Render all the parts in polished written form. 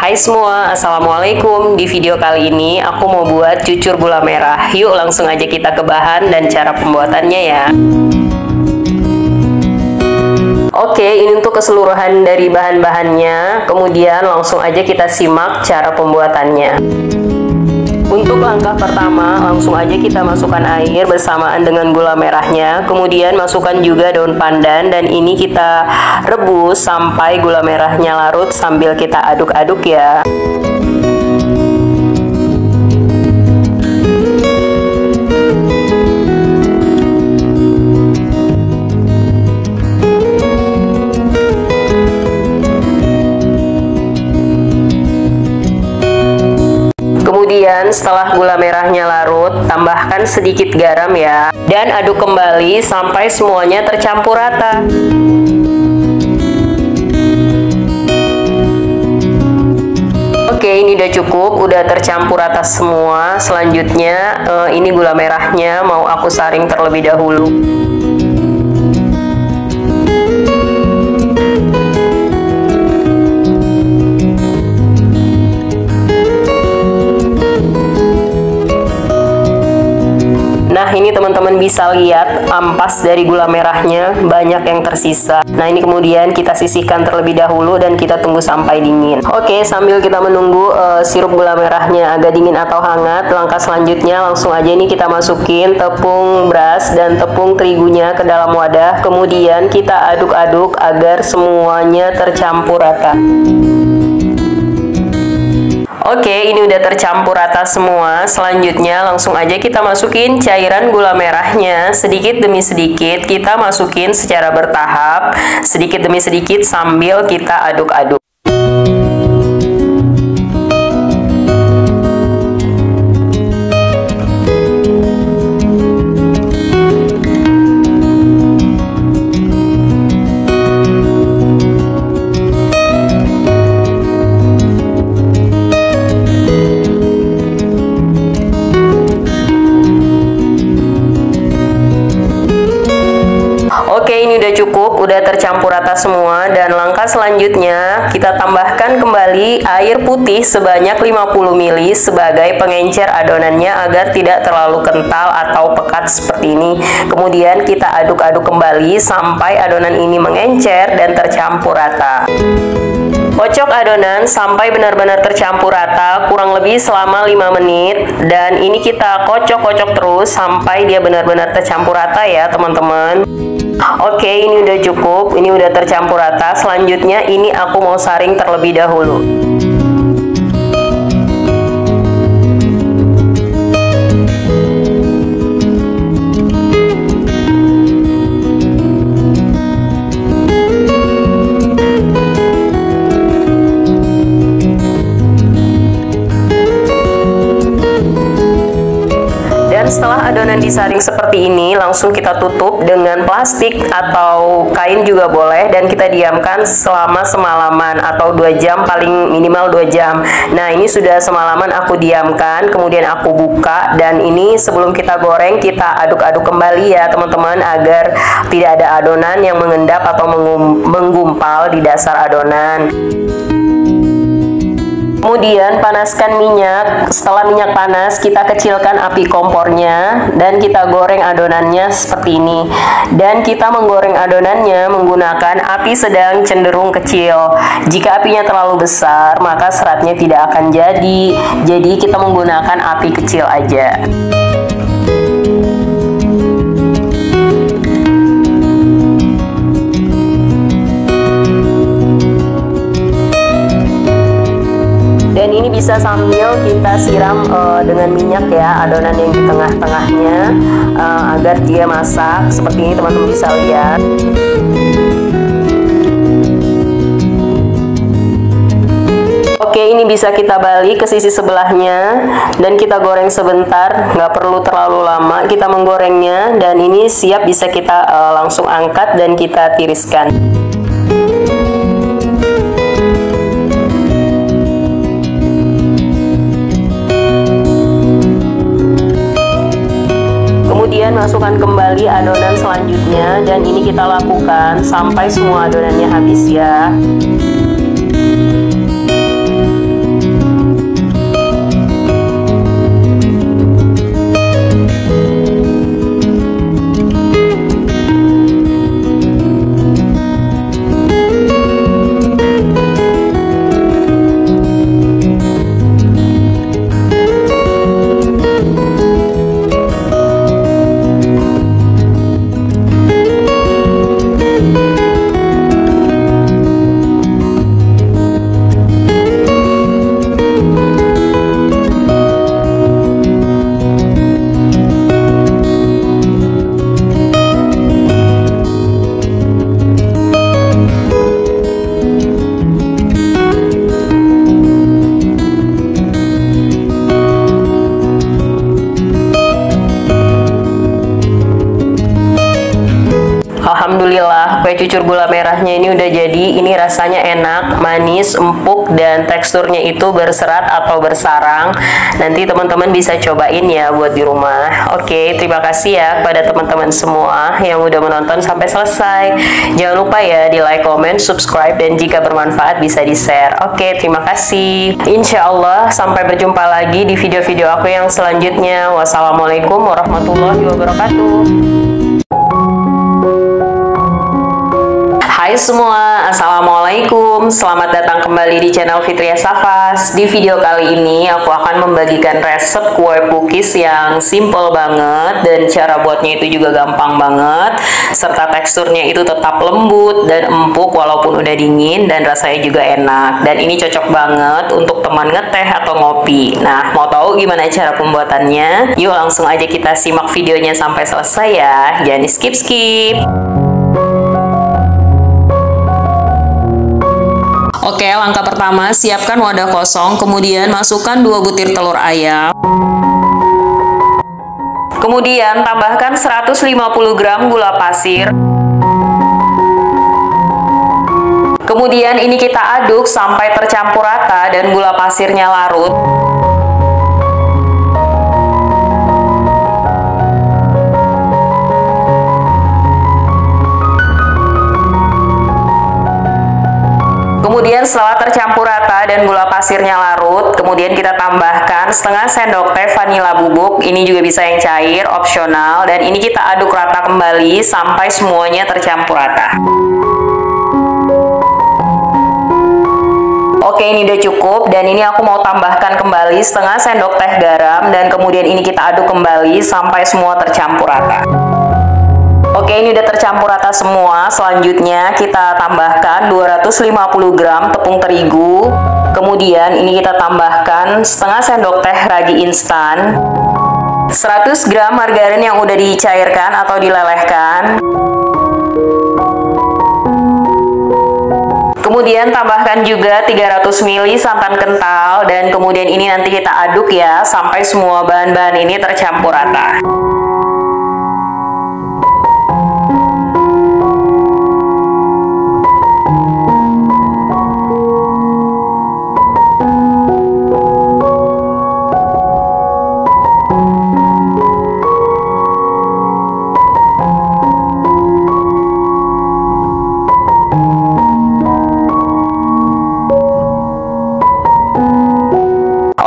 Hai semua, Assalamualaikum. Di video kali ini aku mau buat cucur gula merah. Yuk langsung aja kita ke bahan dan cara pembuatannya ya. Oke, ini untuk keseluruhan dari bahan-bahannya. Kemudian langsung aja kita simak cara pembuatannya. Untuk langkah pertama, langsung aja kita masukkan air bersamaan dengan gula merahnya. Kemudian masukkan juga daun pandan dan ini kita rebus sampai gula merahnya larut sambil kita aduk-aduk ya. Kemudian setelah gula merahnya larut, tambahkan sedikit garam ya. Dan aduk kembali sampai semuanya tercampur rata. Oke, ini udah cukup, udah tercampur rata semua. Selanjutnya ini gula merahnya mau aku saring terlebih dahulu. Nah, ini teman-teman bisa lihat ampas dari gula merahnya banyak yang tersisa. Nah, ini kemudian kita sisihkan terlebih dahulu dan kita tunggu sampai dingin. Oke, sambil kita menunggu sirup gula merahnya agak dingin atau hangat, langkah selanjutnya langsung aja ini kita masukin tepung beras dan tepung terigunya ke dalam wadah. Kemudian kita aduk-aduk agar semuanya tercampur rata. Oke, ini udah tercampur rata semua. Selanjutnya langsung aja kita masukin cairan gula merahnya. Sedikit demi sedikit kita masukin secara bertahap, sedikit demi sedikit sambil kita aduk-aduk. Oke, ini udah cukup, udah tercampur rata semua. Dan langkah selanjutnya kita tambahkan kembali air putih sebanyak 50 ml sebagai pengencer adonannya agar tidak terlalu kental atau pekat seperti ini. Kemudian kita aduk-aduk kembali sampai adonan ini mengencer dan tercampur rata. Kocok adonan sampai benar-benar tercampur rata kurang lebih selama 5 menit. Dan ini kita kocok-kocok terus sampai dia benar-benar tercampur rata ya teman-teman. Oke, ini udah cukup, ini udah tercampur rata. Selanjutnya ini aku mau saring terlebih dahulu. Setelah adonan disaring seperti ini, langsung kita tutup dengan plastik atau kain juga boleh, dan kita diamkan selama semalaman atau 2 jam, paling minimal 2 jam. Nah, ini sudah semalaman aku diamkan, kemudian aku buka, dan ini sebelum kita goreng kita aduk-aduk kembali ya teman-teman agar tidak ada adonan yang mengendap atau menggumpal di dasar adonan. Kemudian panaskan minyak. Setelah minyak panas, kita kecilkan api kompornya dan kita goreng adonannya seperti ini. Dan kita menggoreng adonannya menggunakan api sedang cenderung kecil. Jika apinya terlalu besar, maka seratnya tidak akan jadi. Jadi kita menggunakan api kecil aja. Dan ini bisa sambil kita siram dengan minyak ya adonan yang di tengah-tengahnya agar dia masak. Seperti ini teman-teman bisa lihat. Oke, ini bisa kita balik ke sisi sebelahnya dan kita goreng sebentar, nggak perlu terlalu lama kita menggorengnya. Dan ini siap, bisa kita langsung angkat dan kita tiriskan. Kemudian masukkan kembali adonan selanjutnya, dan ini kita lakukan sampai semua adonannya habis ya. cucur gula merahnya ini udah jadi. Ini rasanya enak, manis, empuk, dan teksturnya itu berserat atau bersarang. Nanti teman-teman bisa cobain ya buat di rumah. Oke, terima kasih ya kepada teman-teman semua yang udah menonton sampai selesai. Jangan lupa ya di like, comment, subscribe, dan jika bermanfaat bisa di share. Oke, terima kasih. Insya Allah sampai berjumpa lagi di video-video aku yang selanjutnya. Wassalamualaikum warahmatullahi wabarakatuh. Hai semua, Assalamualaikum. Selamat datang kembali di channel Fitria Safas. Di video kali ini aku akan membagikan resep kue cookies yang simple banget dan cara buatnya itu juga gampang banget, serta teksturnya itu tetap lembut dan empuk walaupun udah dingin, dan rasanya juga enak. Dan ini cocok banget untuk teman ngeteh atau ngopi. Nah, mau tahu gimana cara pembuatannya? Yuk langsung aja kita simak videonya sampai selesai ya. Jangan di skip-skip. Oke, langkah pertama, siapkan wadah kosong, kemudian masukkan 2 butir telur ayam. Kemudian tambahkan 150 gram gula pasir. Kemudian ini kita aduk sampai tercampur rata dan gula pasirnya larut. Kemudian setelah tercampur rata dan gula pasirnya larut, kemudian kita tambahkan setengah sendok teh vanila bubuk. Ini juga bisa yang cair, opsional. Dan ini kita aduk rata kembali sampai semuanya tercampur rata. Oke, ini udah cukup. Dan ini aku mau tambahkan kembali setengah sendok teh garam. Dan kemudian ini kita aduk kembali sampai semua tercampur rata. Oke, ini udah tercampur rata semua. Selanjutnya kita tambahkan 250 gram tepung terigu. Kemudian ini kita tambahkan setengah sendok teh ragi instan, 100 gram margarin yang udah dicairkan atau dilelehkan. Kemudian tambahkan juga 300 ml santan kental, dan kemudian ini nanti kita aduk ya sampai semua bahan-bahan ini tercampur rata.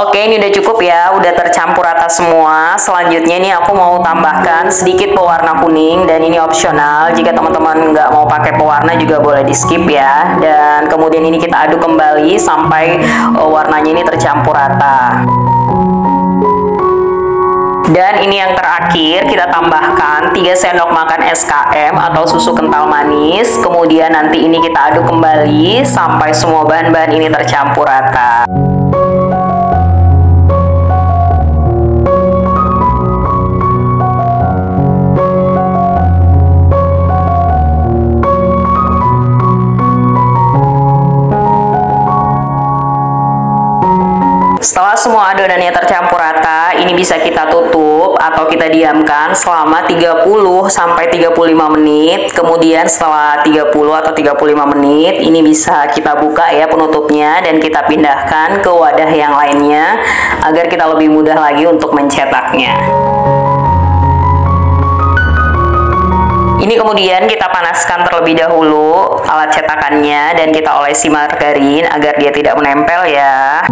Oke, ini udah cukup ya, udah tercampur rata semua. Selanjutnya ini aku mau tambahkan sedikit pewarna kuning, dan ini opsional. Jika teman-teman nggak mau pakai pewarna juga boleh di skip ya. Dan kemudian ini kita aduk kembali sampai warnanya ini tercampur rata. Dan ini yang terakhir, kita tambahkan 3 sendok makan SKM atau susu kental manis. Kemudian nanti ini kita aduk kembali sampai semua bahan-bahan ini tercampur rata. Setelah semua adonannya tercampur rata, ini bisa kita tutup atau kita diamkan selama 30 sampai 35 menit. Kemudian setelah 30 atau 35 menit, ini bisa kita buka ya penutupnya, dan kita pindahkan ke wadah yang lainnya agar kita lebih mudah lagi untuk mencetaknya. Ini kemudian kita panaskan terlebih dahulu alat cetakannya, dan kita olesi margarin agar dia tidak menempel ya.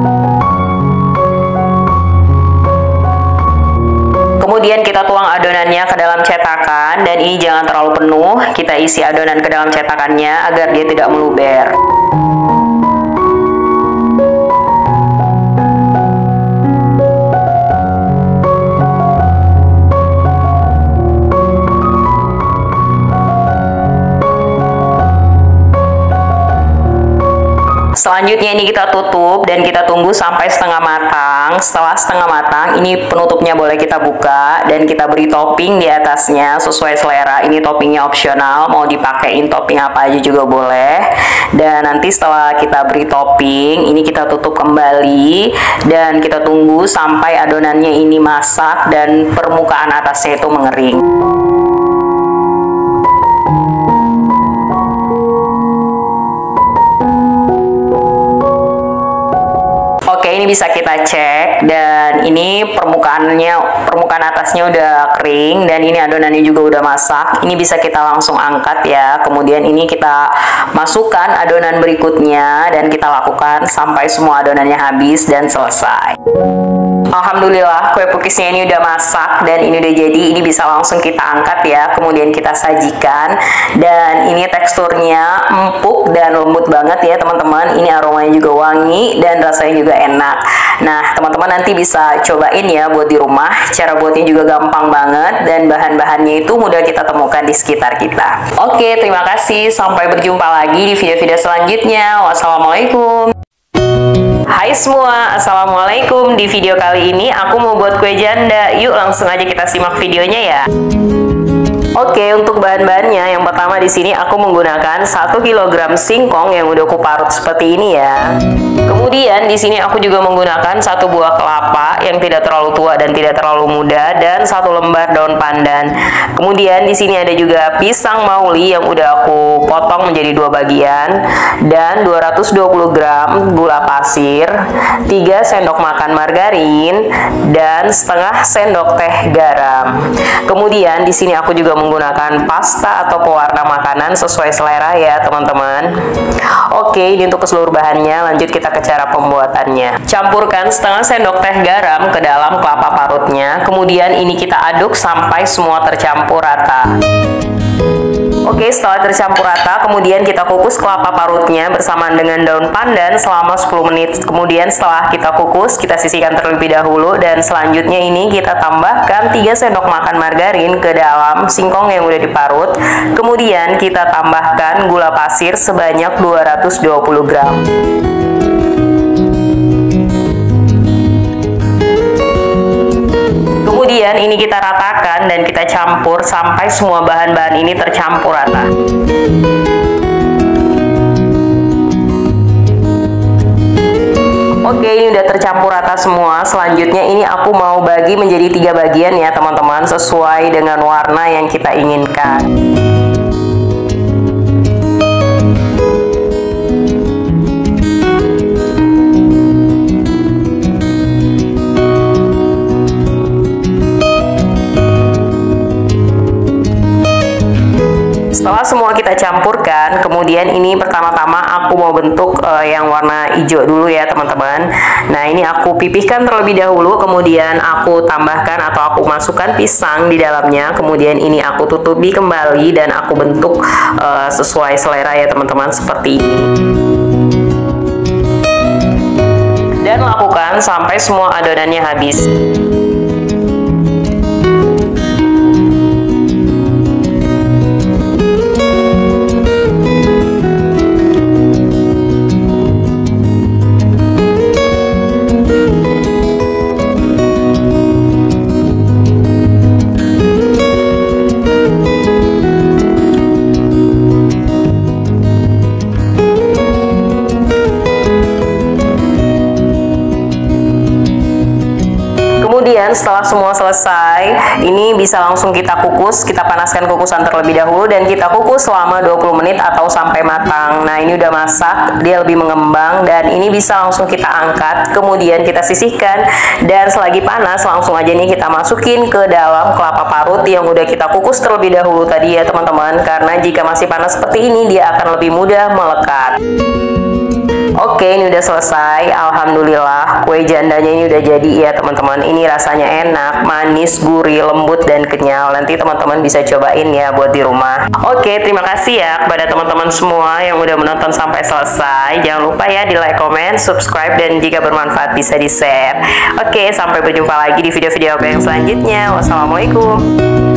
Kemudian kita tuang adonannya ke dalam cetakan, dan ini jangan terlalu penuh. Kita isi adonan ke dalam cetakannya agar dia tidak meluber. Selanjutnya ini kita tutup dan kita tunggu sampai setengah matang. Setelah setengah matang, ini penutupnya boleh kita buka dan kita beri topping di atasnya sesuai selera. Ini toppingnya opsional, mau dipakein topping apa aja juga boleh. Dan nanti setelah kita beri topping, ini kita tutup kembali dan kita tunggu sampai adonannya ini masak dan permukaan atasnya itu mengering. ini bisa kita cek, dan ini permukaan atasnya udah kering, dan ini adonannya juga udah masak. Ini bisa kita langsung angkat ya. Kemudian ini kita masukkan adonan berikutnya dan kita lakukan sampai semua adonannya habis dan selesai. Alhamdulillah, kue pukisnya ini udah masak dan ini udah jadi. Ini bisa langsung kita angkat ya, kemudian kita sajikan. Dan ini teksturnya empuk dan lembut banget ya teman-teman. Ini aromanya juga wangi dan rasanya juga enak. Nah, teman-teman nanti bisa cobain ya buat di rumah. Cara buatnya juga gampang banget dan bahan-bahannya itu mudah kita temukan di sekitar kita. Oke, terima kasih. Sampai berjumpa lagi di video-video selanjutnya. Wassalamualaikum. Hai semua, assalamualaikum. Di video kali ini aku mau buat kue janda. Yuk langsung aja kita simak videonya ya. Oke, untuk bahan-bahannya yang pertama di sini aku menggunakan 1 kg singkong yang udah kuparut seperti ini ya. Kemudian di sini aku juga menggunakan 1 buah kelapa yang tidak terlalu tua dan tidak terlalu muda dan 1 lembar daun pandan. Kemudian di sini ada juga pisang mauli yang udah aku potong menjadi 2 bagian dan 220 gram gula pasir, 3 sendok makan margarin dan setengah sendok teh garam. Kemudian di sini aku juga menggunakan pasta atau pewarna makanan sesuai selera ya teman-teman. Oke, ini untuk keseluruh bahannya. Lanjut kita ke cara pembuatannya. Campurkan setengah sendok teh garam ke dalam kelapa parutnya. Kemudian ini kita aduk sampai semua tercampur rata. Oke, setelah tercampur rata, kemudian kita kukus kelapa parutnya bersamaan dengan daun pandan selama 10 menit. Kemudian setelah kita kukus, kita sisihkan terlebih dahulu dan selanjutnya ini kita tambahkan 3 sendok makan margarin ke dalam singkong yang udah diparut. Kemudian kita tambahkan gula pasir sebanyak 220 gram. Kemudian ini kita ratakan dan kita campur sampai semua bahan-bahan ini tercampur rata. Oke, ini udah tercampur rata semua. Selanjutnya ini aku mau bagi menjadi 3 bagian ya teman-teman, sesuai dengan warna yang kita inginkan. Setelah semua kita campurkan, kemudian ini pertama-tama aku mau bentuk yang warna hijau dulu ya teman-teman. Nah, ini aku pipihkan terlebih dahulu, kemudian aku tambahkan atau aku masukkan pisang di dalamnya. Kemudian ini aku tutupi kembali dan aku bentuk sesuai selera ya teman-teman, seperti ini. Dan lakukan sampai semua adonannya habis. Kemudian setelah semua selesai, ini bisa langsung kita kukus. Kita panaskan kukusan terlebih dahulu dan kita kukus selama 20 menit atau sampai matang. Nah, ini udah masak, dia lebih mengembang dan ini bisa langsung kita angkat. Kemudian kita sisihkan dan selagi panas langsung aja nih kita masukin ke dalam kelapa parut yang udah kita kukus terlebih dahulu tadi ya teman-teman. Karena jika masih panas seperti ini, dia akan lebih mudah melekat. Oke, ini udah selesai. Alhamdulillah, kue jandanya ini udah jadi ya teman-teman. Ini rasanya enak, manis, gurih, lembut, dan kenyal. Nanti teman-teman bisa cobain ya buat di rumah. Oke, terima kasih ya kepada teman-teman semua yang udah menonton sampai selesai. Jangan lupa ya di like, comment, subscribe, dan jika bermanfaat bisa di-share. Oke, sampai berjumpa lagi di video-video aku yang selanjutnya. Wassalamualaikum.